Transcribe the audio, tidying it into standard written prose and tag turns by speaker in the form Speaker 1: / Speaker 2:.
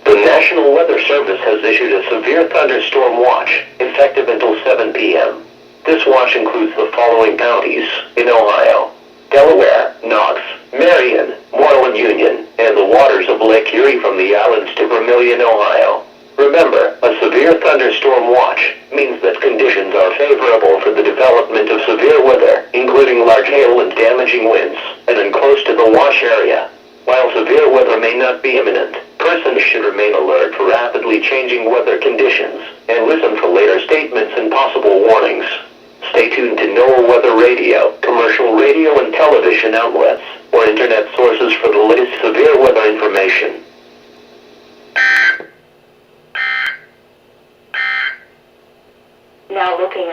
Speaker 1: The National Weather Service has issued a severe thunderstorm watch, effective until 7 p.m. This watch includes the following counties in Ohio: Delaware, Knox, Marion, Moreland Union, and the waters of Lake Erie from the islands to Vermilion, Ohio. Remember, a severe thunderstorm watch means that conditions are favorable for the development of severe weather, including large hail and damaging winds, and then close to the watch area. While severe weather may not be imminent, persons should remain alert for rapidly changing weather conditions and listen for later statements and possible warnings. Stay tuned to NOAA Weather Radio, commercial radio and television outlets, or internet sources for the latest severe weather information.
Speaker 2: Now looking at